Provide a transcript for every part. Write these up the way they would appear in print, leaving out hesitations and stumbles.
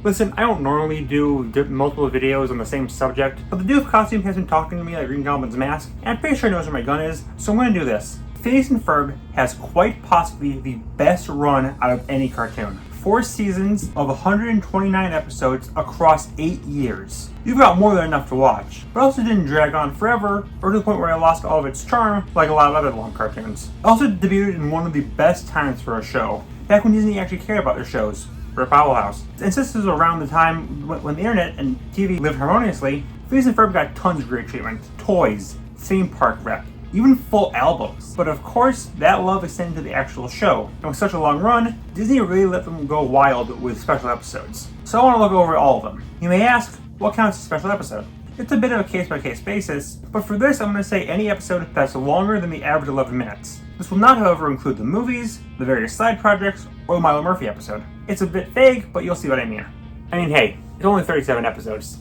Listen, I don't normally do multiple videos on the same subject, but the Doof costume has been talking to me like Green Goblin's mask, and I'm pretty sure it knows where my gun is, so I'm going to do this. Phineas and Ferb has quite possibly the best run out of any cartoon. 4 seasons of 129 episodes across 8 years. You've got more than enough to watch, but also didn't drag on forever or to the point where it lost all of its charm like a lot of other long cartoons. Also debuted in one of the best times for a show, back when Disney actually cared about their shows, Rip Owl House. And since this was around the time when the internet and TV lived harmoniously, Phineas and Ferb got tons of great treatment. Toys, theme park rep, even full albums. But of course, that love extended to the actual show. And with such a long run, Disney really let them go wild with special episodes. So I want to look over all of them. You may ask, what counts as a special episode? It's a bit of a case-by-case basis, but for this I'm going to say any episode that's longer than the average 11 minutes. This will not, however, include the movies, the various side projects, or the Milo Murphy episode. It's a bit vague, but you'll see what I mean. I mean, hey, it's only 37 episodes.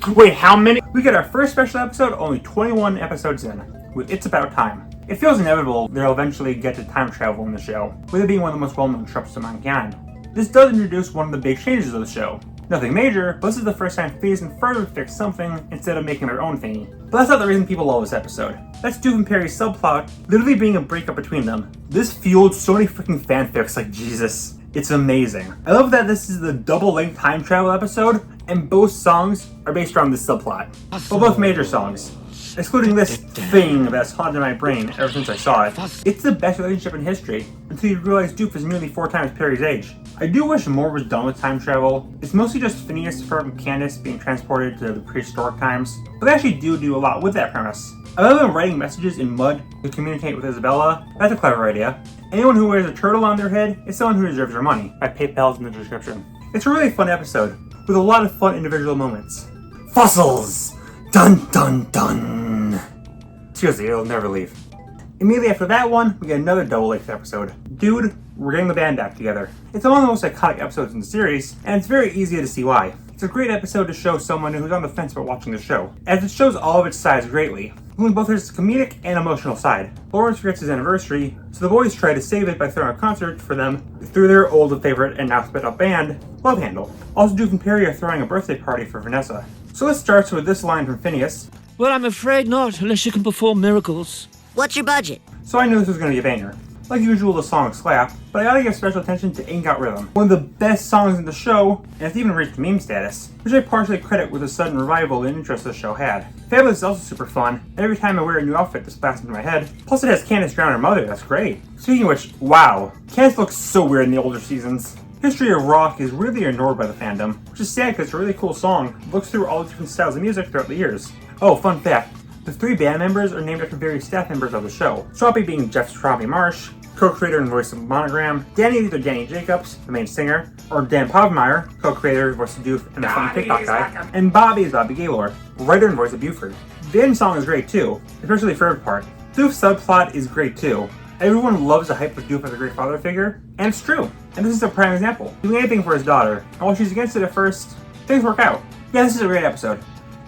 Wait, how many? We get our first special episode only 21 episodes in, with It's About Time. It feels inevitable they'll eventually get to time travel in the show, with it being one of the most well-known tropes to mankind. This does introduce one of the big changes of the show. Nothing major, but this is the first time Phineas and Ferb fix something instead of making their own thingy. But that's not the reason people love this episode. That's Doof and Perry's subplot literally being a breakup between them. This fueled so many freaking fanfics, like Jesus. It's amazing. I love that this is the double-length time travel episode, and both songs are based around this subplot. But both major songs. Excluding this thing that's haunted my brain ever since I saw it. It's the best relationship in history, until you realize Doof is nearly 4 times Perry's age. I do wish more was done with time travel. It's mostly just Phineas, Ferb, and Candace being transported to the prehistoric times, but they actually do a lot with that premise. I love them writing messages in mud to communicate with Isabella. That's a clever idea. Anyone who wears a turtle on their head is someone who deserves their money. My PayPal's in the description. It's a really fun episode, with a lot of fun individual moments. Fossils! Dun dun dun! Seriously, it'll never leave. Immediately after that one, we get another double-length episode. Dude, we're getting the band back together. It's one of the most iconic episodes in the series, and it's very easy to see why. It's a great episode to show someone who's on the fence about watching the show, as it shows all of its sides greatly, including both its comedic and emotional side. Lawrence forgets his anniversary, so the boys try to save it by throwing a concert for them through their old favorite and now split up band, Love Handle. Also, Doof and Perry are throwing a birthday party for Vanessa. So let's start with this line from Phineas. Well, I'm afraid not, unless you can perform miracles. What's your budget? So I knew this was going to be a banger. Like usual, the songs slap, but I gotta give special attention to Ain't Got Rhythm. One of the best songs in the show, and it's even reached meme status, which I partially credit with the sudden revival and interest the show had. Fabulous is also super fun, and every time I wear a new outfit this blasts into my head. Plus it has Candace drown her mother, that's great. Speaking of which, wow, Candace looks so weird in the older seasons. History of Rock is really ignored by the fandom, which is sad because it's a really cool song. It looks through all the different styles of music throughout the years. Oh, fun fact. The 3 band members are named after various staff members of the show. Stroppy being Jeff Stroppy Marsh, co-creator and voice of Monogram, Danny either Danny Jacobs, the main singer, or Dan Pogmeyer, co-creator, voice of Doof, and the funny TikTok guy, and Bobby is Bobby Gaylor, writer and voice of Buford. The end song is great too, especially the third part. Doof's subplot is great too. Everyone loves the hype of Doof as a great father figure, and it's true. And this is a prime example. Doing anything for his daughter, and while she's against it at first, things work out. Yeah, this is a great episode.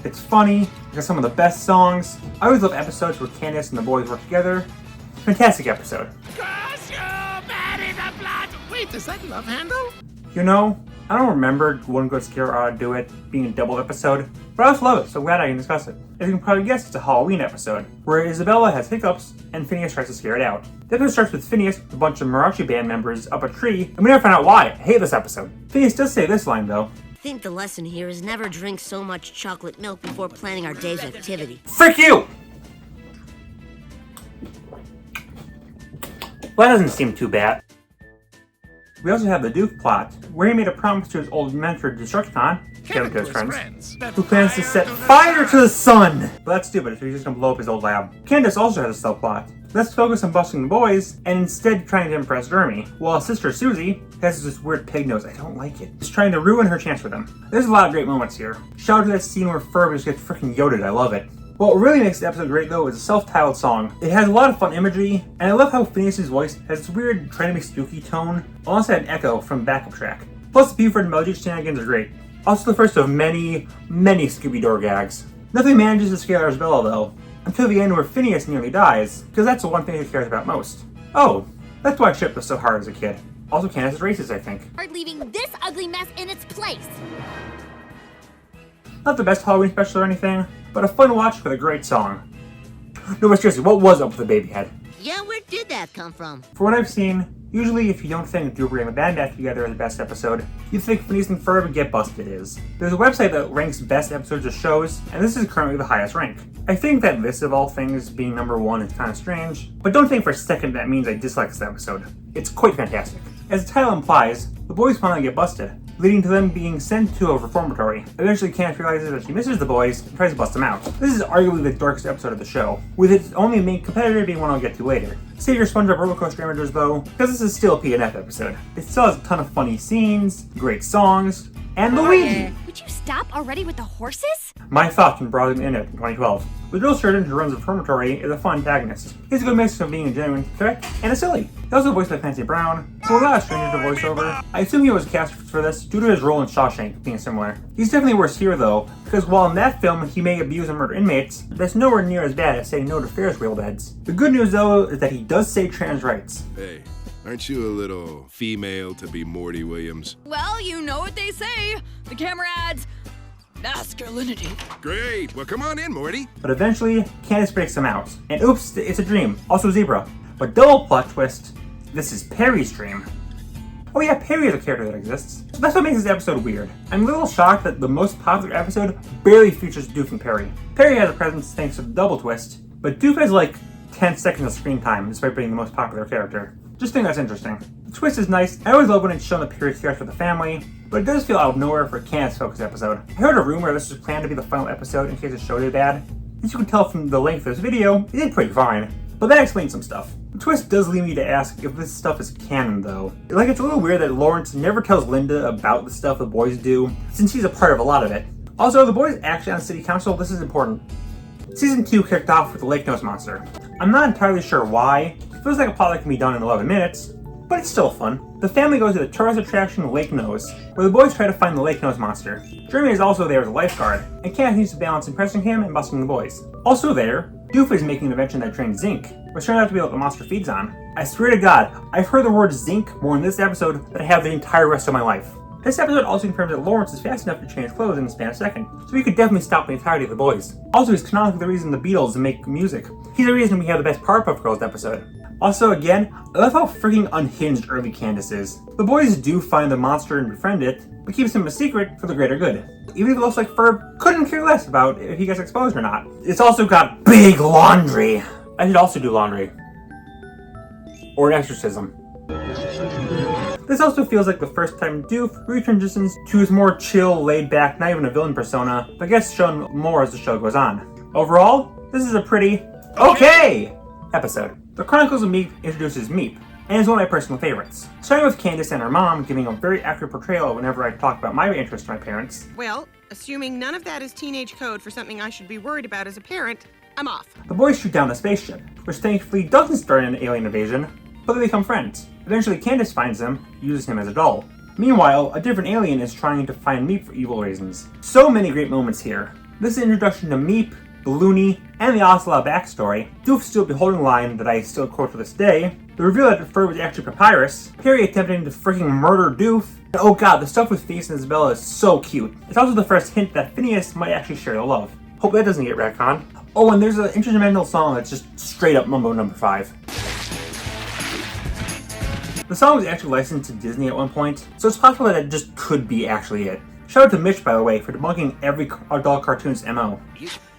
It's funny, it has some of the best songs. I always love episodes where Candace and the boys work together. Fantastic episode. Wait, is that Love Handle? You know, I don't remember One Good Scare Ought to Do It being a double episode, but I just love it, so glad I can discuss it. As you can probably guess, it's a Halloween episode, where Isabella has hiccups and Phineas tries to scare it out. The episode starts with Phineas with a bunch of Mariachi band members up a tree, and we never find out why. I hate this episode. Phineas does say this line though. I think the lesson here is never drink so much chocolate milk before planning our day's activity. Frick you! Well, that doesn't seem too bad. We also have the Doof plot, where he made a promise to his old mentor Destructicon, Kevin to his friends, who plans to set fire to the sun! But that's stupid, so he's just gonna blow up his old lab. Candace also has a subplot. Let's focus on busting the boys, and instead trying to impress Jeremy, while his sister Susie has this weird pig nose, I don't like it. She's trying to ruin her chance with him. There's a lot of great moments here. Shout out to that scene where Ferb just gets freaking yoded, I love it. What really makes the episode great though is a self-titled song. It has a lot of fun imagery, and I love how Phineas' voice has this weird trying to be spooky tone, alongside an echo from backup track. Plus the Buford and Melody shenanigans are great. Also the first of many, many Scooby-Doo gags. Nothing manages to scare Isabella though, until the end where Phineas nearly dies, because that's the one thing he cares about most. Oh, that's why I shipped this so hard as a kid. Also, Candace is racist, I think. Are leaving this ugly mess in its place. Not the best Halloween special or anything, but a fun watch with a great song. No, but seriously, what was up with the baby head? Yeah, where did that come from? For what I've seen, usually if you don't think Doofer and the Bad Batch together are the best episode, you think Phineas and Ferb and Get Busted is. There's a website that ranks best episodes of shows, and this is currently the highest rank. I think that this, of all things, being number one is kind of strange, but don't think for a second that means I dislike this episode. It's quite fantastic. As the title implies, the boys finally get busted, leading to them being sent to a reformatory. Eventually, Candace realizes that she misses the boys and tries to bust them out. This is arguably the darkest episode of the show, with its only main competitor being one I'll get to later. Save your SpongeBob roller coaster images though, because this is still a PNF episode. It still has a ton of funny scenes, great songs, and Luigi! Would you stop already with the horses? My thoughts when browsing the internet in 2012. The drill sergeant who runs the reformatory is a fun antagonist. He's a good mix of being a genuine threat and a silly. He's also voiced by Clancy Brown, who allowed strangers to voiceover. I assume he was cast for this due to his role in Shawshank being similar. He's definitely worse here though, because while in that film he may abuse and murder inmates, that's nowhere near as bad as saying no to Ferris wheel beds. The good news though is that he does say trans rights. Hey, aren't you a little female to be Morty Williams? Well, you know what they say. The camera adds masculinity. Great, well come on in, Morty. But eventually, Candace breaks him out. And oops, it's a dream. Also zebra. But double plot twist, this is Perry's dream. Oh yeah, Perry is a character that exists. So that's what makes this episode weird. I'm a little shocked that the most popular episode barely features Doof and Perry. Perry has a presence thanks to the double twist, but Doof has like 10 seconds of screen time despite being the most popular character. Just think that's interesting. The twist is nice. I always love when it's shown the Perry cares for the family, but it does feel out of nowhere for a Candace-focused episode. I heard a rumor this was planned to be the final episode in case the show did bad. As you can tell from the length of this video, it did pretty fine. But that explains some stuff. The twist does lead me to ask if this stuff is canon though. Like, it's a little weird that Lawrence never tells Linda about the stuff the boys do, since he's a part of a lot of it. Also, the boys actually on city council, this is important. Season 2 kicked off with the Lake Nose Monster. I'm not entirely sure why. It feels like a plot that can be done in 11 minutes, but it's still fun. The family goes to the tourist attraction Lake Nose, where the boys try to find the Lake Nose Monster. Jeremy is also there as a lifeguard, and Candace needs to balance impressing him and busting the boys. Also there, Doof is making an invention that drains zinc, which turns out to be what the monster feeds on. I swear to God, I've heard the word zinc more in this episode than I have the entire rest of my life. This episode also confirms that Lawrence is fast enough to change clothes in the span of a second, so he could definitely stop the entirety of the boys. Also, he's canonically the reason the Beatles make music. He's the reason we have the best Powerpuff Girls episode. Also, again, I love how freaking unhinged early Candace is. The boys do find the monster and befriend it, but keeps him a secret for the greater good. Even if it looks like Ferb couldn't care less about if he gets exposed or not. It's also got big laundry. I should also do laundry. Or an exorcism. This also feels like the first time Doof retransitions to his more chill, laid-back, not even a villain persona, but gets shown more as the show goes on. Overall, this is a pretty okay episode. The Chronicles of Meep introduces Meep, and is one of my personal favorites. Starting with Candace and her mom giving a very accurate portrayal whenever I talk about my interest in my parents. Well, assuming none of that is teenage code for something I should be worried about as a parent, I'm off. The boys shoot down the spaceship, which thankfully doesn't start an alien invasion, but they become friends. Eventually Candace finds him, uses him as a doll. Meanwhile, a different alien is trying to find Meep for evil reasons. So many great moments here. This introduction to Meep, the Looney, and the Ocelot backstory, Doof still beholding line that I still quote to this day, the reveal that Ferb was actually Papyrus, Perry attempting to freaking murder Doof, and oh god, the stuff with Phineas and Isabella is so cute. It's also the first hint that Phineas might actually share the love. Hope that doesn't get retconned. Oh, and there's an instrumental song that's just straight up Mumbo number 5. The song was actually licensed to Disney at one point, so it's possible that it just could be actually it. Shout out to Mitch, by the way, for debunking every adult cartoon's MO.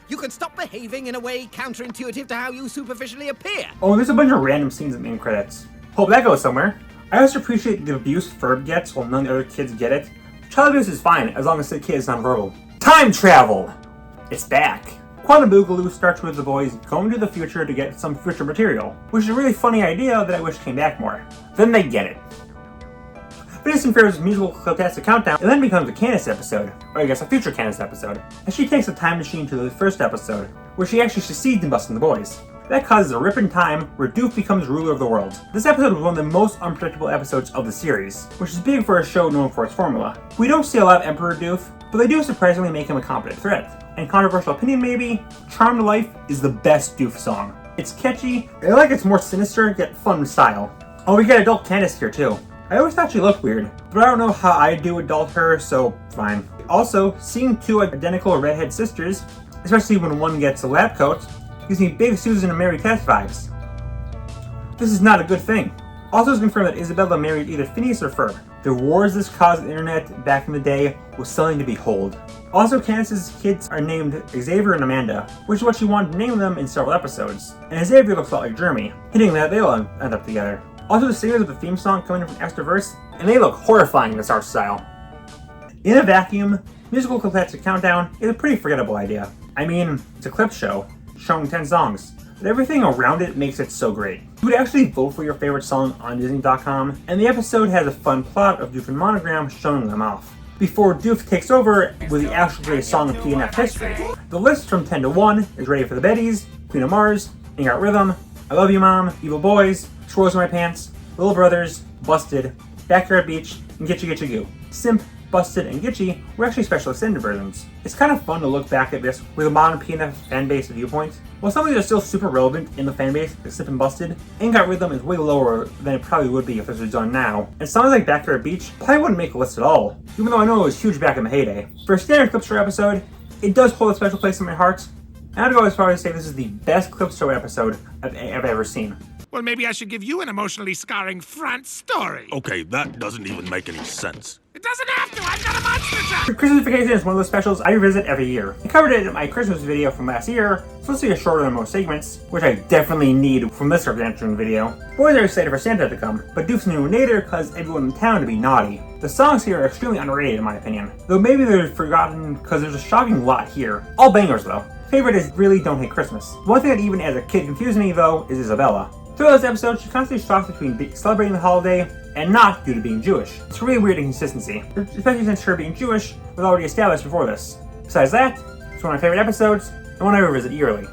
You can stop behaving in a way counterintuitive to how you superficially appear. Oh, and there's a bunch of random scenes in the main credits. Hope that goes somewhere. I also appreciate the abuse Ferb gets while none of the other kids get it. Child abuse is fine, as long as the kid is nonverbal. Time travel! It's back. Quantum Boogaloo starts with the boys going to the future to get some future material, which is a really funny idea that I wish came back more. Then they get it. Phineas and Ferb's musical Cliptastic Countdown, and then becomes a Candace episode, or I guess a future Candace episode, as she takes the time machine to the first episode, where she actually succeeds in busting the boys. That causes a rip in time where Doof becomes ruler of the world. This episode was one of the most unpredictable episodes of the series, which is big for a show known for its formula. We don't see a lot of Emperor Doof, but they do surprisingly make him a competent threat. And controversial opinion maybe, Charmed Life is the best Doof song. It's catchy, and I like its more sinister yet fun style. Oh, we get adult Candace here too. I always thought she looked weird, but I don't know how I do adult her, so fine. Also, seeing two identical redhead sisters, especially when one gets a lab coat, gives me big Susan and Mary Tess vibes. This is not a good thing. Also, it's confirmed that Isabella married either Phineas or Ferb. The wars this caused on the internet back in the day was something to behold. Also, Candace's kids are named Xavier and Amanda, which is what she wanted to name them in several episodes. And Xavier looks a lot like Jeremy, hinting that they'll end up together. Also, the singers of the theme song coming in from Extraverse, and they look horrifying in this art style. In a vacuum, musical Clipsets Countdown is a pretty forgettable idea. I mean, it's a clip show, showing 10 songs, but everything around it makes it so great. You would actually vote for your favorite song on Disney.com, and the episode has a fun plot of Doof and Monogram showing them off, before Doof takes over with the actual greatest song in PNF history. The list from 10 to 1 is Ready for the Betties, Queen of Mars, Ain't Got Rhythm, I Love You Mom, Evil Boys, Squirrels in My Pants, Little Brothers, Busted, Backyard Beach, and Gitchy Gitchy Goo. Simp, Busted, and Gitchy were actually special extended versions. It's kind of fun to look back at this with a modern PNF fanbase viewpoint. While some of these are still super relevant in the fanbase, like Simp and Busted, Ain't Got Rhythm is way lower than it probably would be if this was done now. And songs like Backyard Beach probably wouldn't make a list at all, even though I know it was huge back in the heyday. For a standard Clip Show episode, it does hold a special place in my heart, and I'd go as far as to say this is the best Clip Show episode I've ever seen. Well, maybe I should give you an emotionally scarring front story. Okay, that doesn't even make any sense. It doesn't have to, I've got a monster truck! Christmas Vacation is one of those specials I revisit every year. I covered it in my Christmas video from last year, so let's see a shorter than most segments, which I definitely need from this redemption video. Boys are excited for Santa to come, but Doof's new Nader caused everyone in town to be naughty. The songs here are extremely underrated in my opinion, though maybe they're forgotten because there's a shocking lot here. All bangers though. Favorite is Really Don't Hate Christmas. One thing that even as a kid confused me though is Isabella. Throughout this episode, she constantly shocks between celebrating the holiday and not due to being Jewish. It's really weird inconsistency, especially since her being Jewish was already established before this. Besides that, it's one of my favorite episodes, and one I revisit yearly.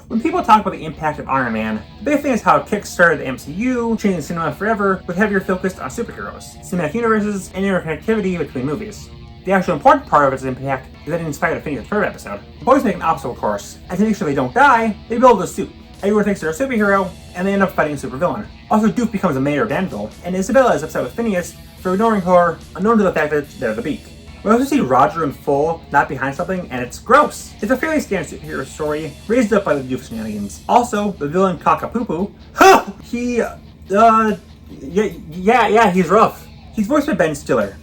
When people talk about the impact of Iron Man, the big thing is how it kickstarted the MCU, changing cinema forever with heavier focus on superheroes, cinematic universes, and interconnectivity between movies. The actual important part of its impact is that it inspired the Phineas and Ferb episode. The boys make an obstacle course, and to make sure they don't die, they build a suit. Everyone thinks they're a superhero, and they end up fighting a supervillain. Also, Doof becomes a mayor of Danville, and Isabella is upset with Phineas for ignoring her, unknown to the fact that they're the Beak. We also see Roger in full, not behind something, and it's gross. It's a fairly standard superhero story, raised up by the Doof shenanigans. Also, the villain Cockapoo, he's rough. He's voiced by Ben Stiller.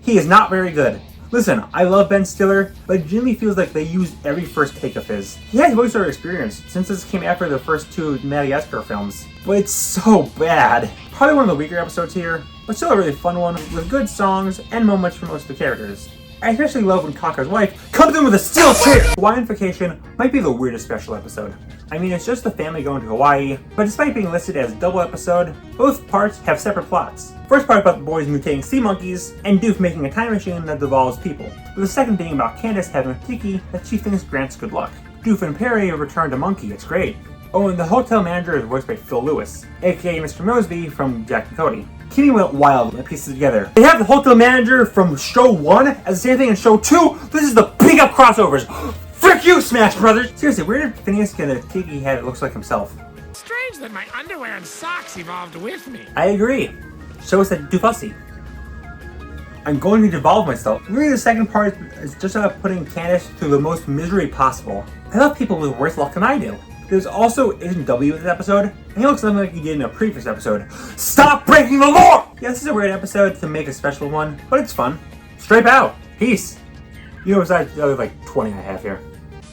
He is not very good. Listen, I love Ben Stiller, but it genuinely feels like they used every first take of his. He has voiceover experience, since this came after the first two Madagascar films, but it's so bad. Probably one of the weaker episodes here, but still a really fun one, with good songs and moments for most of the characters. I especially love when Kaka's wife comes in with a steel chair! Hawaiian Vacation might be the weirdest special episode. I mean, it's just the family going to Hawaii, but despite being listed as a double episode, both parts have separate plots. First part about the boys mutating sea monkeys, and Doof making a time machine that devolves people, with the second being about Candace having a tiki that she thinks grants good luck. Doof and Perry return to Monkey, it's great. Oh, and the hotel manager is voiced by Phil Lewis, aka Mr. Mosby from Jack and Cody. Kimmy went wild and pieces together. They have the hotel manager from show 1 as the same thing in show 2? This is the big up crossovers! Frick you, Smash Brothers! Seriously, where did Phineas get a tiki head that looks like himself? Strange that my underwear and socks evolved with me. I agree. Show us that Doofussy. I'm going to devolve myself. Really, the second part is just about putting Candace through the most misery possible. I love people with worse luck than I do. There's also Agent W in this episode, and he looks something like he did in a previous episode. Stop breaking the law! Yeah, this is a weird episode to make a special one, but it's fun. Stripe out. Peace. You know, besides the other 20 I have here.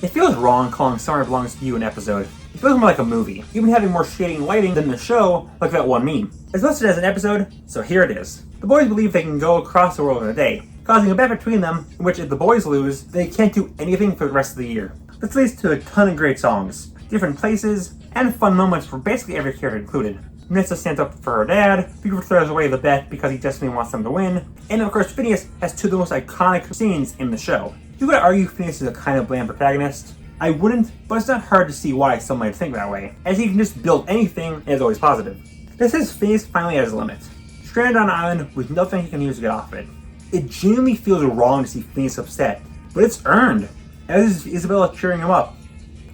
It feels wrong calling Summer Belongs to You an episode. It feels more like a movie, even having more shading and lighting than the show, like that one meme. It's listed as an episode, so here it is. The boys believe they can go across the world in a day, causing a bet between them, in which if the boys lose, they can't do anything for the rest of the year. This leads to a ton of great songs, different places, and fun moments for basically every character included. Nessa stands up for her dad, Beaver throws away the bet because he desperately wants them to win, and of course Phineas has two of the most iconic scenes in the show. You could argue Phineas is a kind of bland protagonist. I wouldn't, but it's not hard to see why some might think that way, as he can just build anything and is always positive. This is Phineas finally at his limit. Stranded on an island with nothing he can use to get off of it. It genuinely feels wrong to see Phineas upset, but it's earned, as is Isabella cheering him up.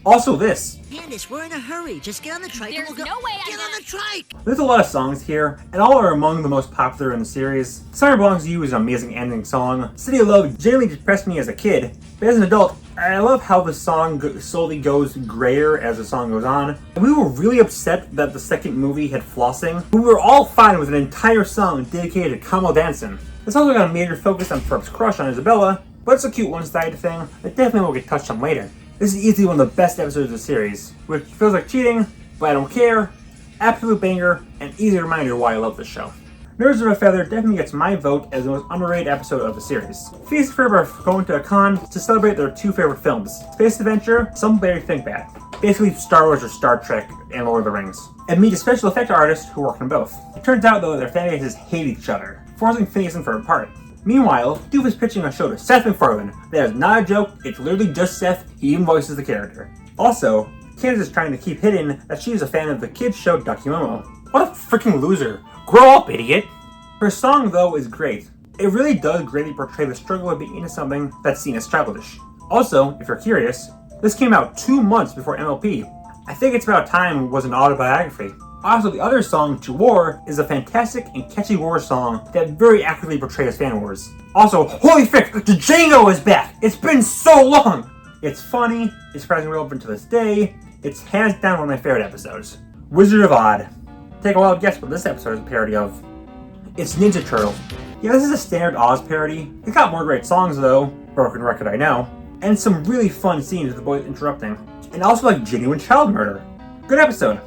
Also this. Candace, we're in a hurry. Just get on the trike and There's we'll go. no way I'm Get on the trike! There's a lot of songs here, and all are among the most popular in the series. Summer Belongs to You is an amazing ending song. City of Love generally depressed me as a kid, but as an adult, I love how the song slowly goes grayer as the song goes on. And we were really upset that the second movie had flossing, but we were all fine with an entire song dedicated to Kamal dancing. This also got a major focus on Ferb's crush on Isabella, but it's a cute one-sided thing that definitely will get touched on later. This is easily one of the best episodes of the series, which feels like cheating, but I don't care, absolute banger, and easy reminder why I love this show. Nerds of a Feather definitely gets my vote as the most underrated episode of the series. Phineas and Ferb are going to a con to celebrate their two favorite films, Space Adventure, Some Barely Think Back. Basically Star Wars or Star Trek and Lord of the Rings. And meet a special effect artist who work on both. It turns out though their fan bases hate each other, forcing Phineas and Ferb apart. Meanwhile, Doof is pitching a show to Seth MacFarlane. That is not a joke, it's literally just Seth, he even voices the character. Also, Candace is trying to keep hidden that she is a fan of the kids show Ducky Momo. What a freaking loser. Grow up, idiot! Her song, though, is great. It really does greatly portray the struggle of being into something that's seen as childish. Also, if you're curious, this came out 2 months before MLP. I think It's About Time was an autobiography. Also, the other song, To War, is a fantastic and catchy war song that very accurately portrays fan wars. Also, holy frick, the Django is back! It's been so long! It's funny, it's surprisingly relevant to this day, it's hands down one of my favorite episodes. Wizard of Odd. Take a wild guess what this episode is a parody of. It's Ninja Turtles. Yeah, this is a standard Oz parody. It's got more great songs though, broken record I know, and some really fun scenes with the boys interrupting. And also like genuine child murder. Good episode.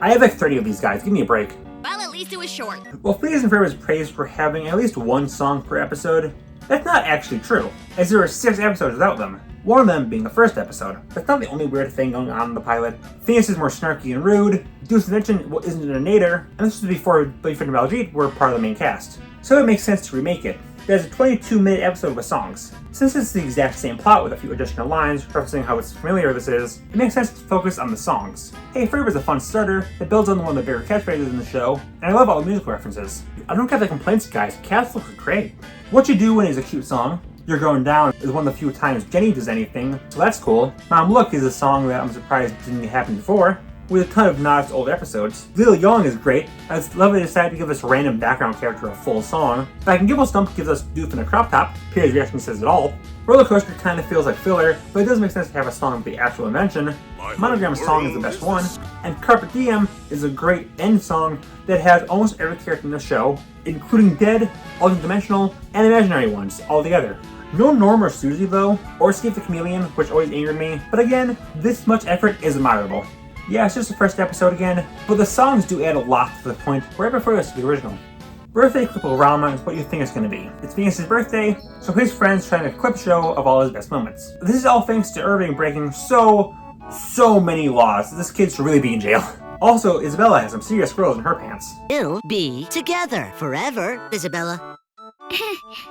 I have like 30 of these guys, give me a break. Well, at least it was short. Well, Phineas and Ferb is praised for having at least one song per episode. That's not actually true, as there are 6 episodes without them. One of them being the first episode. That's not the only weird thing going on in the pilot. Phineas is more snarky and rude, Doof's invention isn't a nader, and this was before Boyfriend and Baljeet were part of the main cast. So it makes sense to remake it. There's a 22-minute episode with songs. Since it's the exact same plot with a few additional lines referencing how familiar this is, it makes sense to focus on the songs. Hey Ferb is a fun starter that builds on one of the bigger catchphrases in the show, and I love all the musical references. I don't get the complaints, guys. Cats look great. What You Do When is a cute song. You're Going Down is one of the few times Jenny does anything, so that's cool. Mom Look is a song that I'm surprised didn't happen before, with a ton of nods to old episodes. Little Young is great. I love they decided to give this random background character a full song. Back and Gibble Stump gives us Doof in a crop top. Peter's reaction says it all. Roller Coaster kind of feels like filler, but it does make sense to have a song with the actual invention. Monogram Song is the best one, and Carpe Diem is a great end song that has almost every character in the show, including dead, alternate dimensional, and imaginary ones, all together. No Norm or Susie though, or Steve the Chameleon, which always angered me, but again, this much effort is admirable. Yeah, it's just the first episode again, but the songs do add a lot to the point where I prefer this to the original. Birthday Clip-O-Rama is what you think it's going to be. It's Phineas' birthday, so his friends trying to clip show of all his best moments. This is all thanks to Irving breaking so many laws. This kid should really be in jail. Also, Isabella has some serious squirrels in her pants. We'll be together forever, Isabella.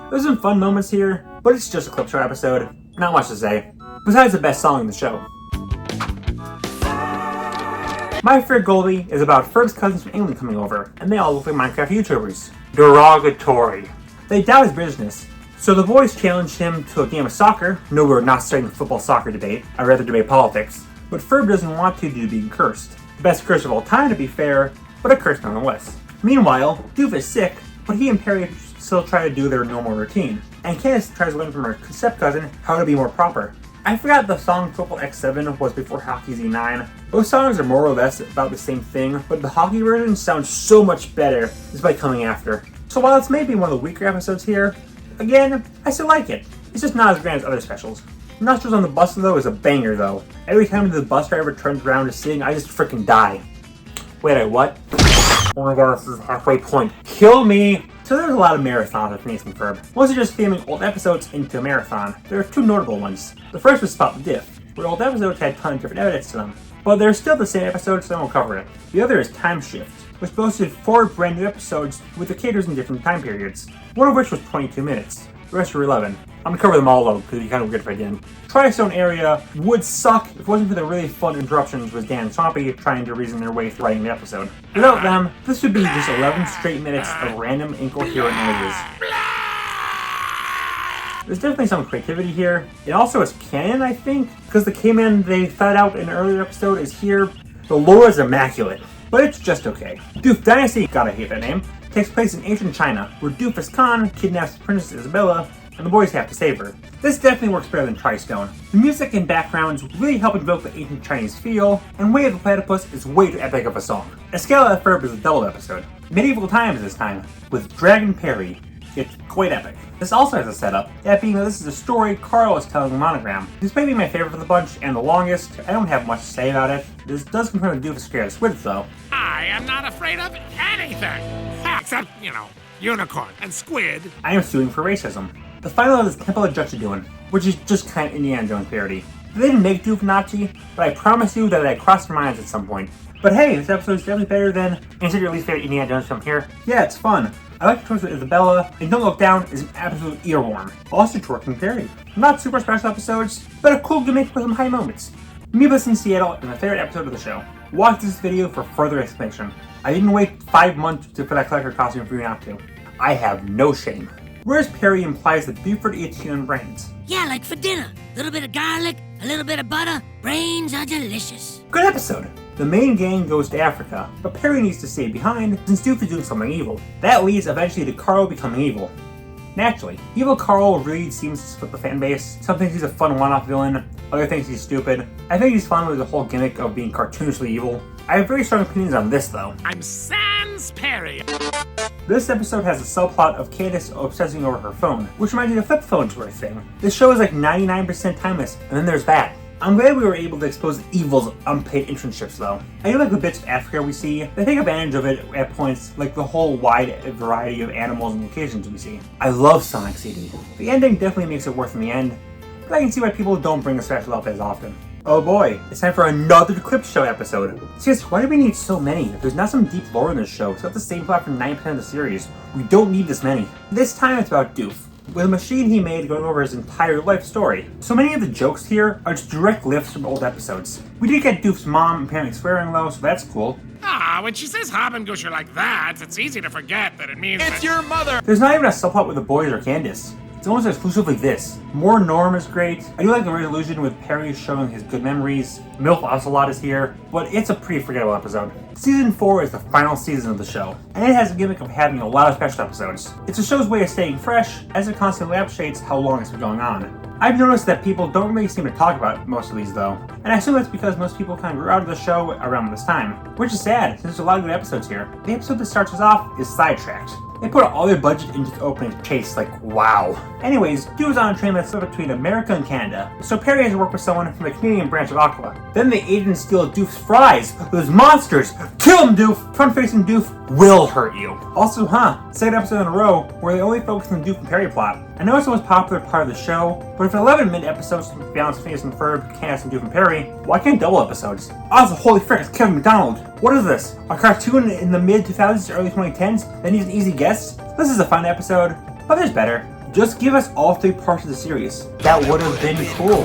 There's some fun moments here, but it's just a clip show episode. Not much to say. Besides the best song in the show. My Fair Goldie is about Ferb's cousins from England coming over, and they all look like Minecraft YouTubers. Derogatory. They doubt his business, so the boys challenged him to a game of soccer. No, we're not starting a football-soccer debate. I'd rather debate politics. But Ferb doesn't want to due to being cursed. The best curse of all time to be fair, but a curse nonetheless. Meanwhile, Doof is sick, but he and Perry still try to do their normal routine, and Candace tries to learn from her step-cousin how to be more proper. I forgot the song Triple X7 was before Hockey Z9. Both songs are more or less about the same thing, but the hockey version sounds so much better despite coming after. So while it's maybe one of the weaker episodes here, again, I still like it. It's just not as grand as other specials. Nostrils on the Bus though is a banger though. Every time the bus driver turns around to sing, I just freaking die. Wait, what? Oh my god, this is halfway point. Kill me! So there's a lot of marathons with Phineas and Ferb. Mostly just filming old episodes into a marathon. There are 2 notable ones. The first was Spot the Diff, where old episodes had a ton of different edits to them. But they're still the same episodes, so I won't cover it. The other is Time Shift, which boasted 4 brand new episodes with the characters in different time periods. One of which was 22 minutes. The rest were 11. I'm gonna cover them all though, because it'd be kind of weird if I didn't. Tri-Stone area would suck if it wasn't for the really fun interruptions with Dan and Swampy trying to reason their way through writing the episode. Without them, this would be just 11 straight minutes of random incoherent noises. There's definitely some creativity here. It also is canon, I think, because the caveman they thought out in an earlier episode is here. The lore is immaculate, but it's just okay. Doof Dynasty, gotta hate that name, takes place in ancient China, where Doofus Khan kidnaps Princess Isabella, and the boys have to save her. This definitely works better than Tri-Stone. The music and backgrounds really help invoke the ancient Chinese feel, and Way of the Platypus is way too epic of a song. Escala and Ferb is a double episode. Medieval times this time, with Dragon Perry. It's quite epic. This also has a setup, that being that this is a story Carl is telling in Monogram. This may be my favorite of the bunch, and the longest. I don't have much to say about it. This does confirm the Doofus scared squids though. I am not afraid of anything. Except, unicorn and squid. I am suing for racism. The final is Temple of Juxtadoon, which is just kind of Indiana Jones parody. They didn't make Doof Nazi, but I promise you that I crossed your minds at some point. But hey, this episode is definitely better than, is it your least favorite Indiana Jones film here? Yeah, it's fun. I like the choice with Isabella, and Don't Look Down is an absolute earworm. Also Twerking Perry. Not super special episodes, but a cool gimmick with some high moments. Meetless in Seattle is my favorite episode of the show. Watch this video for further explanation. I didn't wait 5 months for that collector costume for you not to. I have no shame. Whereas Perry implies that Buford eats human brains. Yeah, like for dinner. A little bit of garlic, a little bit of butter. Brains are delicious. Good episode. The main gang goes to Africa, but Perry needs to stay behind since Doof is doing something evil. That leads eventually to Carl becoming evil. Naturally, evil Carl really seems to split the fan base. Some think he's a fun one-off villain, other thinks he's stupid. I think he's fun with the whole gimmick of being cartoonishly evil. I have very strong opinions on this though. I'm Sans Perry. This episode has a subplot of Candace obsessing over her phone, which reminds me of flip phone sort of thing. This show is like 99% timeless, and then there's that. I'm glad we were able to expose the evils of unpaid internships though. I do like the bits of Africa we see. They take advantage of it at points, like the whole wide variety of animals and locations we see. I love Sonic CD. The ending definitely makes it worth in the end, but I can see why people don't bring the special up as often. Oh boy, it's time for another Clip Show episode. Seriously, why do we need so many? There's not some deep lore in this show. It's got the same plot for 9% of the series. We don't need this many. This time it's about Doof, with a machine he made going over his entire life story. So many of the jokes here are just direct lifts from old episodes. We did get Doof's mom apparently swearing though, so that's cool. When she says Habengusher like that, it's easy to forget that it means It's your mother! There's not even a subplot with the boys or Candace. It's almost exclusively this. More Norm is great. I do like the resolution with Perry showing his good memories. MILF Ocelot is here, but it's a pretty forgettable episode. Season 4 is the final season of the show, and it has a gimmick of having a lot of special episodes. It's the show's way of staying fresh, as it constantly lampshades how long it's been going on. I've noticed that people don't really seem to talk about most of these though, and I assume that's because most people kind of grew out of the show around this time, which is sad, since there's a lot of good episodes here. The episode that starts us off is Sidetracked. They put all their budget into the opening chase, like wow. Anyways, Doof is on a train that's split between America and Canada, so Perry has to work with someone from the Canadian branch of Aqua. Then the agents steal Doof's fries. Those monsters! Kill him, Doof! Front-facing Doof will hurt you. Also, second episode in a row where they only focus on the Doof and Perry plot. I know it's the most popular part of the show, but if 11 mid-episodes to balance Phineas and Ferb, Candace and Doof and Perry, why can't double episodes? Also, holy frick, it's Kevin McDonald! What is this? A cartoon in the mid-2000s to early 2010s that needs an easy guess? This is a fun episode, but there's better. Just give us all 3 parts of the series. That would have been cool.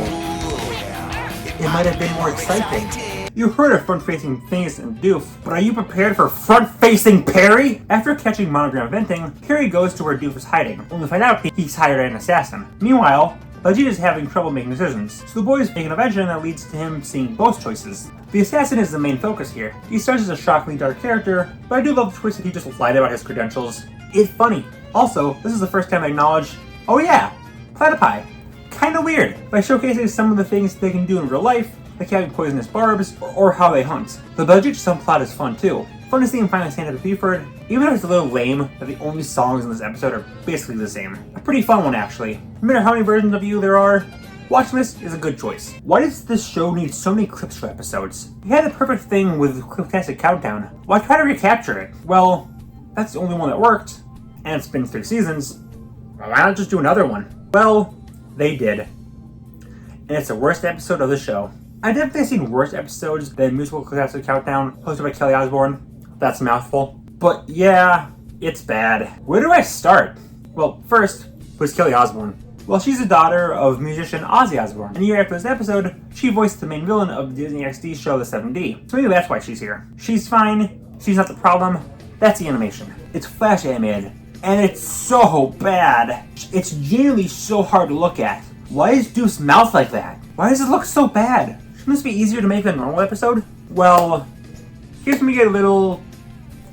It might have been more exciting. You heard of front-facing Phineas and Doof, but are you prepared for front-facing Perry? After catching Monogram venting, Perry goes to where Doof is hiding, only to find out he's hired an assassin. Meanwhile, Vegeta is having trouble making decisions, so the boys make an invention that leads to him seeing both choices. The assassin is the main focus here. He starts as a shockingly dark character, but I do love the twist that he just lied about his credentials. It's funny. Also, this is the first time I acknowledge, oh yeah, platypi. Kinda weird, by showcasing some of the things they can do in real life, like having poisonous barbs, or how they hunt. The budget subplot is fun too. Fun to see him finally stand up to Buford, even though it's a little lame that the only songs in this episode are basically the same. A pretty fun one actually. No matter how many versions of you there are, watching this is a good choice. Why does this show need so many Clip Show episodes? You had the perfect thing with Cliptastic Countdown. Why try to recapture it? Well, that's the only one that worked, and it's been 3 seasons. Why not just do another one? Well, they did. And it's the worst episode of the show. I've definitely seen worse episodes than Musical Cliptastic Countdown, hosted by Kelly Osbourne. That's a mouthful. But yeah, it's bad. Where do I start? Well, first was Kelly Osbourne. Well, she's the daughter of musician Ozzy Osbourne, and a year after this episode, she voiced the main villain of the Disney XD show The 7D. So maybe that's why she's here. She's fine, she's not the problem, that's the animation. It's flash animated, And it's so bad. It's genuinely so hard to look at. Why is Doof's mouth like that? Why does it look so bad? Shouldn't this be easier to make than a normal episode? Well, here's me get a little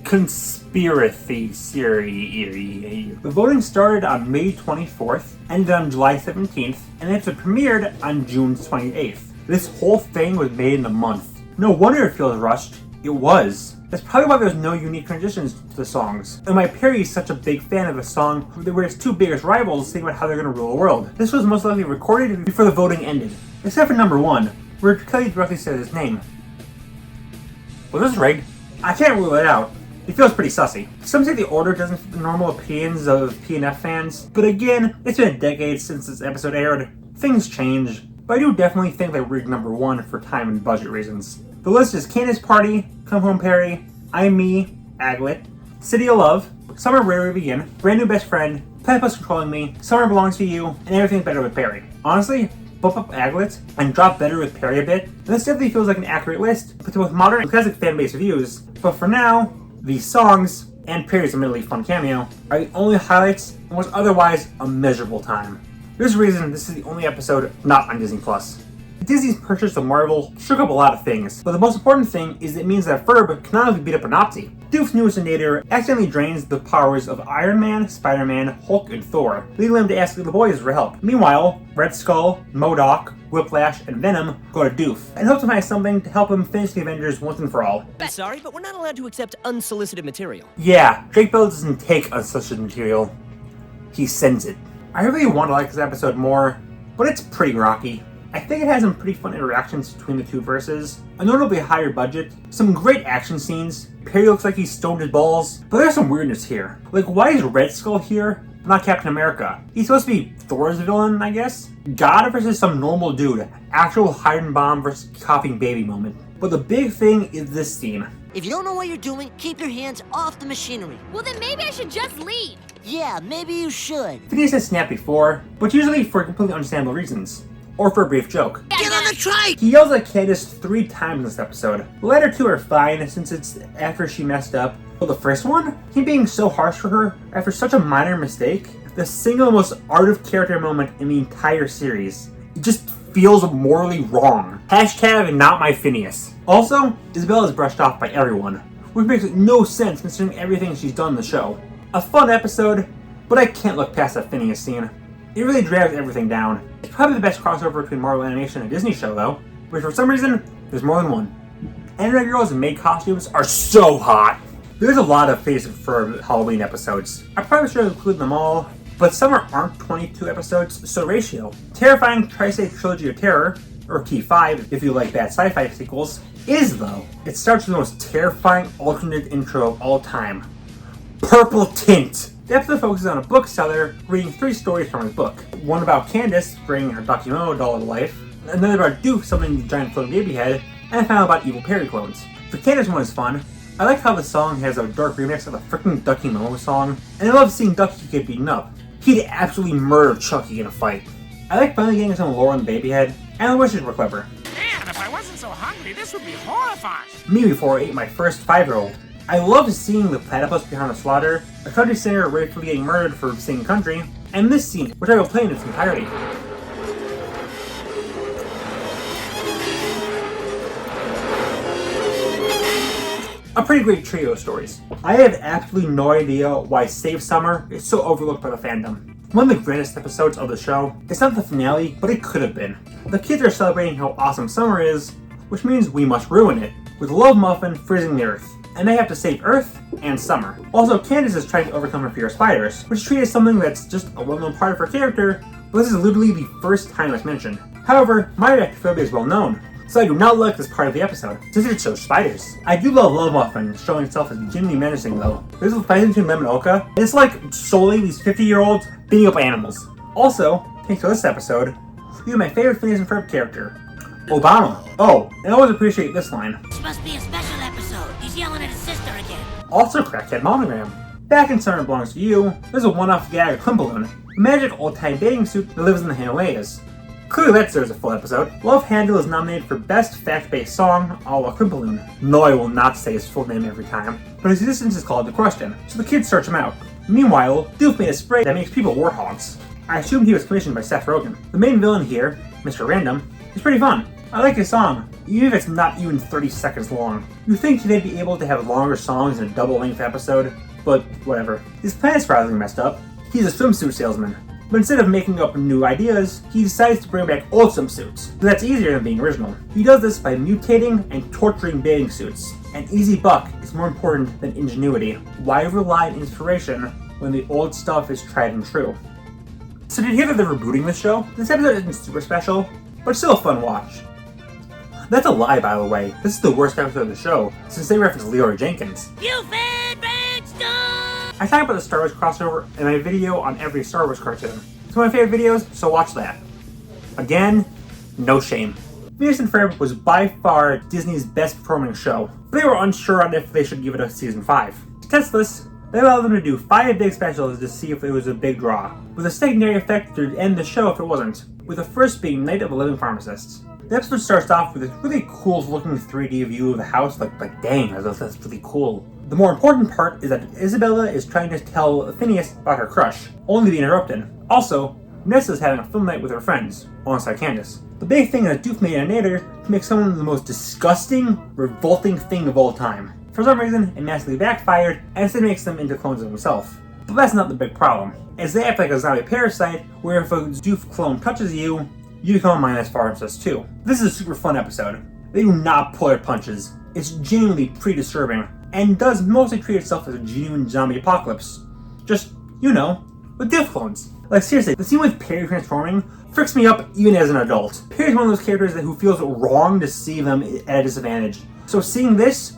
conspiracy theory. The voting started on May 24th, ended on July 17th, and the episode premiered on June 28th. This whole thing was made in a month. No wonder it feels rushed. It was. That's probably why there's no unique transitions to the songs. And why Perry's such a big fan of a song where his two biggest rivals think about how they're going to rule the world. This was most likely recorded before the voting ended. Except for number 1, where Kelly directly said his name. Was this rigged? I can't rule it out. It feels pretty sussy. Some say the order doesn't fit the normal opinions of P&F fans, but again, it's been a decade since this episode aired. Things change, but I do definitely think they rigged number 1 for time and budget reasons. The list is Candace Party, Come Home Perry, I'm Me, Aglet, City of Love, Summer Where We Begin, Brand New Best Friend, Platypus Controlling Me, Summer Belongs to You, and Everything's Better with Perry. Honestly, bump up Aglet and drop Better with Perry a bit, and this definitely feels like an accurate list, but with modern and classic fan-based reviews. But for now, these songs, and Perry's admittedly fun cameo, are the only highlights in what's otherwise a miserable time. For this reason, this is the only episode not on Disney+. Disney's purchase of Marvel shook up a lot of things, but the most important thing is it means that Ferb can not only beat up a Nazi. Doof's newest invader accidentally drains the powers of Iron Man, Spider-Man, Hulk, and Thor, leading them to ask the boys for help. Meanwhile, Red Skull, MODOK, Whiplash, and Venom go to Doof, and hope to find something to help him finish the Avengers once and for all. I'm sorry, but we're not allowed to accept unsolicited material. Yeah, Drake Bell doesn't take unsolicited material. He sends it. I really want to like this episode more, but it's pretty rocky. I think it has some pretty fun interactions between the two verses, a notably higher budget, some great action scenes, Perry looks like he's stoned his balls, but there's some weirdness here. Like, why is Red Skull here, but not Captain America? He's supposed to be Thor's villain, I guess? God versus some normal dude, actual hiding bomb versus coughing baby moment. But the big thing is this scene. If you don't know what you're doing, keep your hands off the machinery. Well, then maybe I should just leave. Yeah, maybe you should. Phineas has snapped before, but usually for completely understandable reasons. Or for a brief joke. Get on the trike! He yells at Candace 3 times in this episode. The latter 2 are fine since it's after she messed up. But the first one? Him being so harsh for her after such a minor mistake? The single most art of character moment in the entire series. It just feels morally wrong. Hashtag not my Phineas. Also, Isabella is brushed off by everyone, which makes no sense considering everything she's done in the show. A fun episode, but I can't look past that Phineas scene. It really drags everything down. It's probably the best crossover between Marvel Animation and a Disney show though, which for some reason, there's more than one. Anime girls in maid costumes are so hot. There's a lot of Phineas and Ferb Halloween episodes. I probably should include them all, but some aren't 22 episodes, so ratio. Terrifying Tri-State Trilogy of Terror, or T5 if you like bad sci-fi sequels, is though. It starts with the most terrifying alternate intro of all time. Purple Tint! The episode focuses on a bookseller reading 3 stories from his book. One about Candace bringing her Bakumo doll to life, another about Doof summoning the giant floating baby head, and a final about evil Perry clones. The Candace one is fun. I like how the song has a dark remix of the frickin' Ducky Momo song, and I love seeing Ducky get beaten up. He'd absolutely murder Chucky in a fight. I like finally getting some lore on the baby head, and the wishes were clever. Man, if I wasn't so hungry, this would be horrifying. Me before I ate my first 5-year-old. I loved seeing the platypus behind the slaughter, a country singer rightfully getting murdered for singing country, and this scene, which I will play in its entirety. A pretty great trio of stories. I have absolutely no idea why Save Summer is so overlooked by the fandom. One of the greatest episodes of the show. It's not the finale, but it could have been. The kids are celebrating how awesome summer is, which means we must ruin it, with Love Muffin freezing the earth. And they have to save Earth and Summer. Also, Candace is trying to overcome her fear of spiders, which is treated as something that's just a well-known part of her character, but this is literally the first time it's mentioned. However, my arachnophobia is well known, so I do not like this part of the episode, since it shows spiders. I do love Love Muffin showing itself as genuinely menacing though. There's a fight between them and Oka, and it's like solely these 50-year-olds beating up animals. Also, thanks to this episode, we have my favorite Phineas and Ferb character, Obama. Oh, and I always appreciate this line. This must be a special episode. He's yelling at his sister again. Also Crackhead Monogram. Back in Summer Belongs to You, there's a one-off gag of Klimpaloon, a magic old-time bathing suit that lives in the Himalayas. Clearly that deserves a full episode. Love Handle is nominated for Best Fact-Based Song, a la Klimpaloon. No, I will not say his full name every time, but his existence is called into question, so the kids search him out. Meanwhile, Doof made a spray that makes people warthogs. I assumed he was commissioned by Seth Rogen. The main villain here, Mr. Random, is pretty fun. I like his song, even if it's not even 30 seconds long. You'd think they'd be able to have longer songs in a double-length episode, but whatever. His plan is surprisingly messed up. He's a swimsuit salesman, but instead of making up new ideas, he decides to bring back old swimsuits. So that's easier than being original. He does this by mutating and torturing bathing suits. An easy buck is more important than ingenuity. Why rely on inspiration when the old stuff is tried and true? So did you hear that they're rebooting this show? This episode isn't super special, but it's still a fun watch. That's a lie, by the way. This is the worst episode of the show, since they reference Leroy Jenkins. You fed Redstone! I talk about the Star Wars crossover in my video on every Star Wars cartoon. It's one of my favorite videos, so watch that. Again, no shame. Phineas and Ferb was by far Disney's best performing show, but they were unsure on if they should give it a season 5. To test this, they allowed them to do 5 big specials to see if it was a big draw, with a secondary effect to end the show if it wasn't, with the first being Night of the Living Pharmacists. The episode starts off with this really cool looking 3D view of the house, like dang, that's really cool. The more important part is that Isabella is trying to tell Phineas about her crush, only to be interrupted. Also, Nessa's having a film night with her friends, alongside Candace. The big thing is that Doof made an animator to make someone the most disgusting, revolting thing of all time. For some reason, it massively backfired, and instead makes them into clones of himself. But that's not the big problem, as they act like a zombie parasite, where if a Doof clone touches you, you become a mindless pharmacist too. This is a super fun episode. They do not pull their punches. It's genuinely pretty disturbing, and does mostly treat itself as a genuine zombie apocalypse. Just, with Doof clones. Like seriously, the scene with Perry transforming freaks me up even as an adult. Perry's one of those characters who feels wrong to see them at a disadvantage. So seeing this,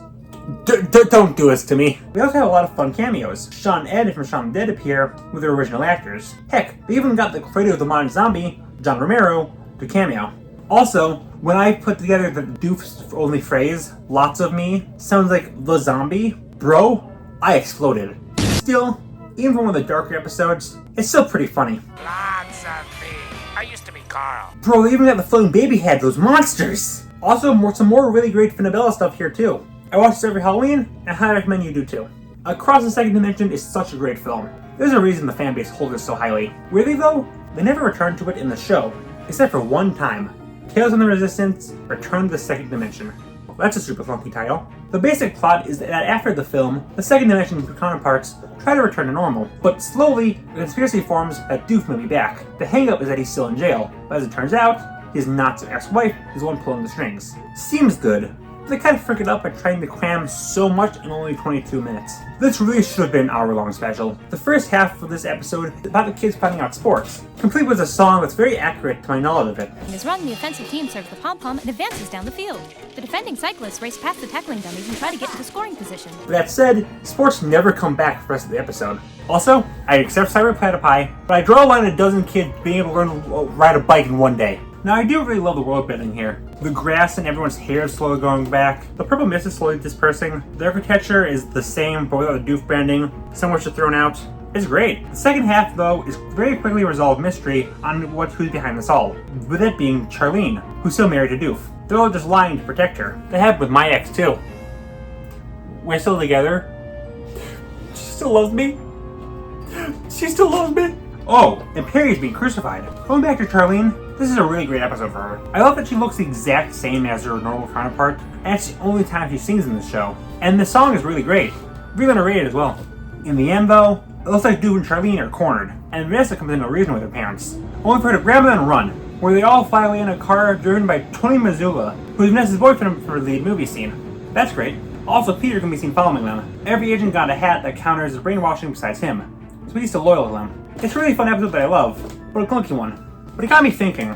don't do this to me. We also have a lot of fun cameos. Sean and Ed from Shaun of the Dead appear with their original actors. Heck, they even got the creator of the modern zombie, John Romero, to cameo. Also, when I put together the Doof's only phrase, lots of me, sounds like the zombie, bro, I exploded. Still, even for one of the darker episodes, it's still pretty funny. Lots of me. I used to be Carl. Bro, they even got the floating baby head, those monsters! Also, some more really great Finabella stuff here too. I watch this every Halloween, and I highly recommend you do too. Across the Second Dimension is such a great film. There's a reason the fanbase holds it so highly. Weirdly though, they never returned to it in the show, except for one time. Tales from the Resistance: Return to the Second Dimension. That's a super funky title. The basic plot is that after the film, the Second Dimension counterparts try to return to normal, but slowly, a conspiracy forms that Doof may be back. The hang-up is that he's still in jail, but as it turns out, his not-so-ex-wife is the one pulling the strings. Seems good. They kind of freak it up by trying to cram so much in only 22 minutes. This really should have been an hour-long special. The first half of this episode is about the kids finding out sports, complete with a song that's very accurate to my knowledge of it. Is run, the offensive team serves the pom-pom and advances down the field. The defending cyclists race past the tackling dummies and try to get to the scoring position. That said, sports never come back for the rest of the episode. Also, I accept Cyber Platypi, but I draw a line at a dozen kids being able to learn to ride a bike in one day. Now, I do really love the world building here. The grass and everyone's hair is slowly going back. The purple mist is slowly dispersing. The architecture is the same, but without the Doof branding. Some which are thrown out. It's great. The second half, though, is very quickly resolved mystery on who's behind this all. With it being Charlene, who's still married to Doof. They're all just lying to protect her. That happened with my ex, too. We're still together. She still loves me. She still loves me. Oh, and Perry's being crucified. Going back to Charlene, this is a really great episode for her. I love that she looks the exact same as her normal counterpart, and it's the only time she sings in this show. And the song is really great. Really underrated as well. In the end though, it looks like Doof and Charlene are cornered, and Vanessa comes in to reason with her parents, only for her to grab them and run, where they all fly away in a car driven by Tony Mazzula, who's Vanessa's boyfriend for the lead movie scene. That's great. Also, Peter can be seen following them. Every agent got a hat that counters the brainwashing besides him, so he's still loyal to them. It's a really fun episode that I love, but a clunky one. But it got me thinking,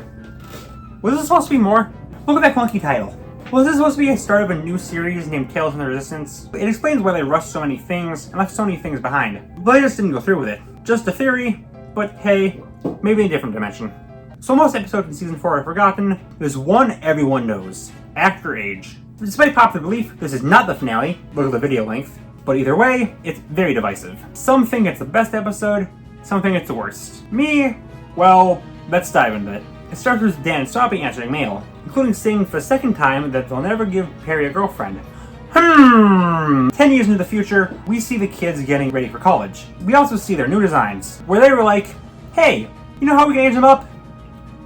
was this supposed to be more? Look at that clunky title. Was this supposed to be a start of a new series named Tales from the Resistance? It explains why they rushed so many things and left so many things behind, but they just didn't go through with it. Just a theory, but hey, maybe in a different dimension. So most episodes in Season 4 are forgotten. There's one everyone knows, After Age. Despite popular belief, this is not the finale, look at the video length, but either way, it's very divisive. Some think it's the best episode, some think it's the worst. Me, well, let's dive into it. It starts with Dan stopping answering mail, including saying for the second time that they'll never give Perry a girlfriend. 10 years into the future, we see the kids getting ready for college. We also see their new designs, where they were like, hey, you know how we can age them up?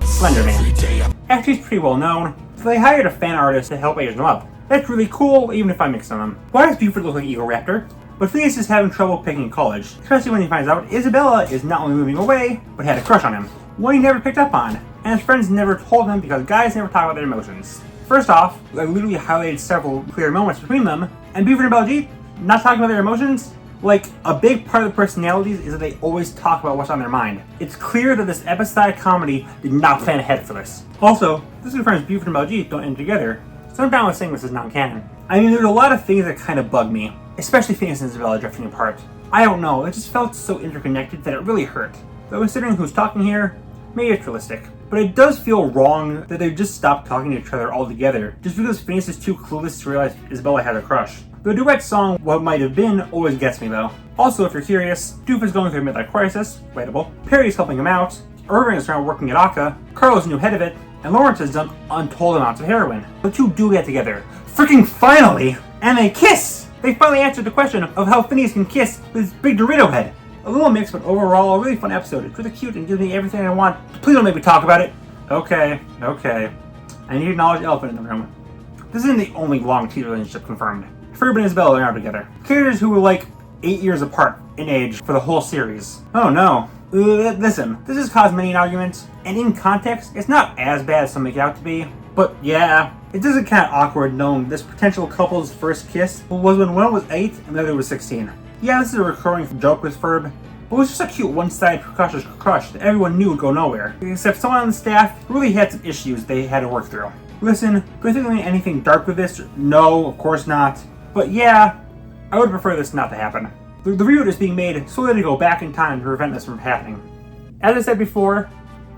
Slender Man. Actually, he's pretty well known, so they hired a fan artist to help age them up. That's really cool, even if I mix on them. Why does Buford look like Eagle Raptor? But Phineas is having trouble picking college, especially when he finds out Isabella is not only moving away, but had a crush on him. One he never picked up on, and his friends never told him because guys never talk about their emotions. First off, I literally highlighted several clear moments between them, and Buford and Baljeet not talking about their emotions? Like, a big part of the personalities is that they always talk about what's on their mind. It's clear that this episodic comedy did not plan ahead for this. Also, this confirms Buford and Baljeet don't end together, so I'm down with saying this is non-canon. I mean, there's a lot of things that kind of bug me, especially Phineas and Isabella drifting apart. I don't know, it just felt so interconnected that it really hurt. Though considering who's talking here, maybe it's realistic. But it does feel wrong that they just stopped talking to each other altogether, just because Phineas is too clueless to realize Isabella had a crush. The duet song, What Might Have Been, always gets me though. Also, if you're curious, Doof is going through a midlife crisis, relatable. Perry's helping him out, Irving is now working at Akka, Carl is new head of it, and Lawrence has dumped untold amounts of heroin. The two do get together. Freaking finally! And they kiss! They finally answered the question of how Phineas can kiss with his big Dorito head. A little mixed, but overall a really fun episode. It's really cute and gives me everything I want. Please don't make me talk about it. Okay. I need to acknowledge the elephant in the room. This isn't the only long teacher relationship confirmed. Ferb and Isabella are now together. Characters who were like 8 years apart in age for the whole series. Oh no. Listen, this has caused many arguments, and in context, it's not as bad as some make it out to be. But yeah, it does get kind of awkward knowing this potential couple's first kiss was when one was 8 and the other was 16. Yeah, this is a recurring joke with Ferb, but it was just a cute one-sided precocious crush that everyone knew would go nowhere, except someone on the staff really had some issues they had to work through. Listen, do I think there's anything dark with this? No, of course not. But yeah, I would prefer this not to happen. The reboot is being made solely to go back in time to prevent this from happening. As I said before,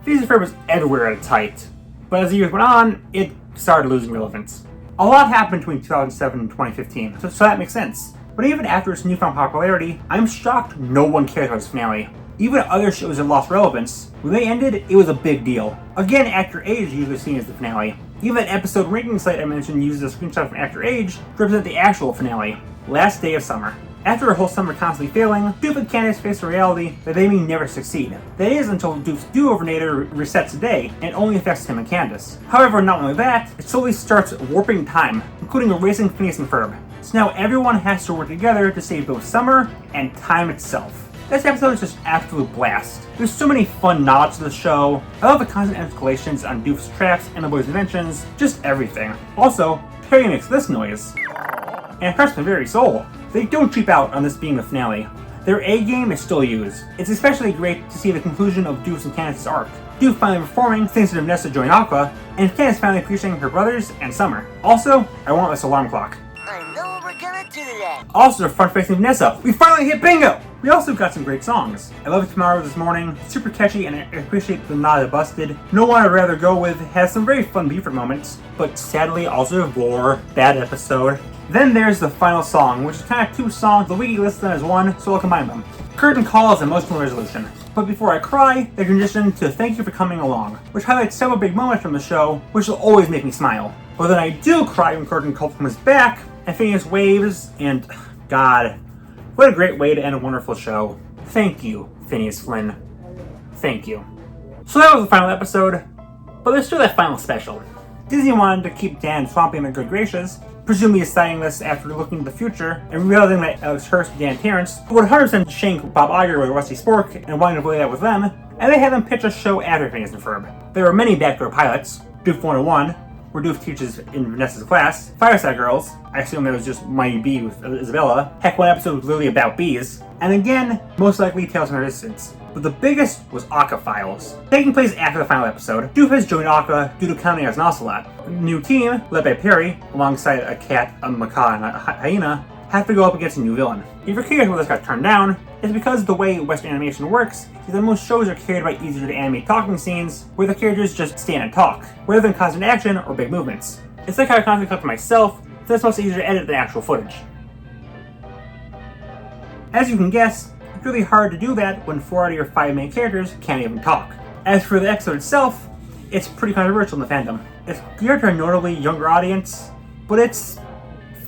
Phineas and Ferb was everywhere at its height, but as the years went on, it started losing relevance. A lot happened between 2007 and 2015, so that makes sense. But even after its newfound popularity, I'm shocked no one cares about its finale. Even other shows that lost relevance, when they ended, it was a big deal. Again, Actor Age is usually seen as the finale. Even that episode ranking site I mentioned uses a screenshot from Actor Age to represent the actual finale. Last day of summer. After a whole summer constantly failing, Doof and Candace face the reality that they may never succeed. That is until Doof's do-overnator resets a day, and only affects him and Candace. However, not only that, it slowly starts warping time, including erasing Phineas and Ferb. So now everyone has to work together to save both summer and time itself. This episode is just absolute blast. There's so many fun nods to the show. I love the constant escalations on Doof's traps and the boys' inventions, just everything. Also, Perry makes this noise, and it hurts my very soul. They don't cheap out on this being the finale. Their A game is still used. It's especially great to see the conclusion of Doof's and Candace's arc. Doof finally performing thanks to Vanessa join Aqua, and Candace finally appreciating her brothers and Summer. Also, I want this alarm clock. I know we're gonna do that. Also, the front-facing Vanessa. We finally hit bingo! We also got some great songs. I Love It Tomorrow This Morning, super catchy, and I appreciate the nod to Busted. No One I'd Rather Go With has some very fun Buford moments, but sadly also a bore, bad episode. Then there's the final song, which is kind of two songs, the wiki lists them as one, so I'll combine them. Curtain Call is Emotional Resolution. But before I cry, they transition to Thank You for Coming Along, which highlights several big moments from the show, which will always make me smile. But then I do cry when Curtain Call comes back, and Phineas waves, and God, what a great way to end a wonderful show. Thank you, Phineas Flynn. Thank you. So that was the final episode, but there's still that final special. Disney wanted to keep Dan Swampy in their good graces, presumably deciding this after looking to the future and realizing that Alex Hurst and Dan Terrence would 100% shank Bob Iger with Rusty Spork and wanting to play that with them, and they had them pitch a show after Phineas and Ferb. There were many backdoor pilots: Doof 101, where Doof teaches in Vanessa's class, Fireside Girls, I assume that was just Mighty Bee with Isabella, heck, one episode was literally about bees, and again, most likely Tales from the Distance. But the biggest was Akka Files. Taking place after the final episode, Doof has joined Akka due to counting as an ocelot. The new team, led by Perry, alongside a cat, a macaw, and a hyena, have to go up against a new villain. If you're curious why this got turned down, it's because the way Western animation works is that most shows are carried by easier to animate talking scenes, where the characters just stand and talk, rather than constant action or big movements. It's like how I constantly cut to myself, so it's much easier to edit than actual footage. As you can guess, it's really hard to do that when 4 out of your 5 main characters can't even talk. As for the episode itself, it's pretty controversial in the fandom. It's geared to a notably younger audience, but it's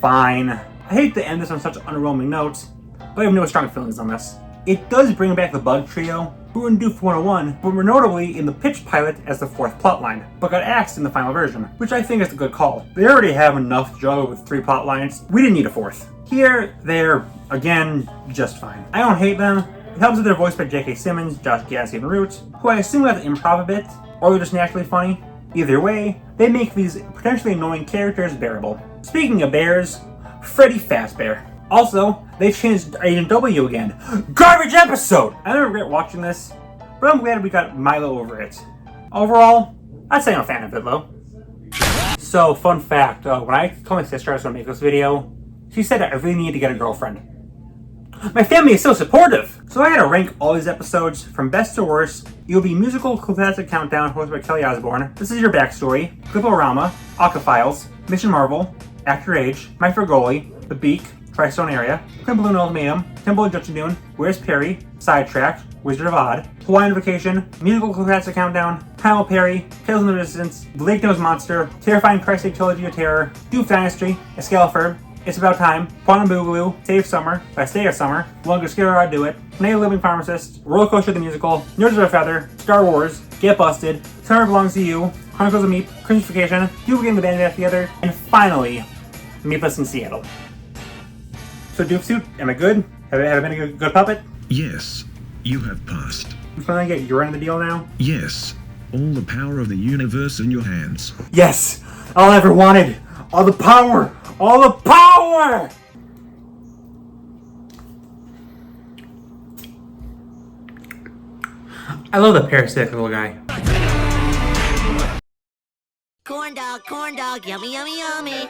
fine. I hate to end this on such underwhelming notes, but I have no strong feelings on this. It does bring back the Bug Trio, who were in Doof 101, but were notably in the pitch pilot as the fourth plotline, but got axed in the final version, which I think is a good call. They already have enough to juggle with 3 plot lines. We didn't need a 4th. Here, they're, again, just fine. I don't hate them. It helps that they're voiced by J.K. Simmons, Josh Gadsby, and Roots, who I assume have to improv a bit, or they're just naturally funny. Either way, they make these potentially annoying characters bearable. Speaking of bears, Freddy Fazbear. Also, they've changed Agent W again. Garbage episode! I don't regret watching this, but I'm glad we got Milo over it. Overall, I'd say I'm a fan of it though. So, fun fact, when I told my sister I was going to make this video, she said I really need to get a girlfriend. My family is so supportive! So I had to rank all these episodes from best to worst. It will be Musical Classic Countdown hosted by Kelly Osbourne. This is your backstory. Cliporama, Files, Mission Marvel, Actor Age, My Fergoli, The Beak, Tri-Stone Area, Twin Balloon Ultimatum, Temple of Dune, Where's Perry, Sidetracked, Wizard of Odd, Hawaiian Vacation, Musical Classic Countdown, Kyle Perry, Tales in the Resistance, The Lake Nose Monster, Terrifying Christ Trilogy of Terror, Doof Dynasty, Excalibur, It's About Time, Quantum Boogaloo, Save Summer, Last Day of Summer, Longest Scare I Do It, Nay Living Pharmacist, Roller Coaster the Musical, Nerds of a Feather, Star Wars, Get Busted, Summer Belongs to You, Chronicles of Meep, Cringification, Doof Getting the Band Back Together, and finally, Meepless in Seattle. So Doof Suit, am I good? Have I been a good puppet? Yes, you have passed. I'm trying to get your end of the deal now? Yes, all the power of the universe in your hands. Yes! All I ever wanted! All the power! All the power! I love the parasitic little guy. Corn dog, yummy, yummy, yummy.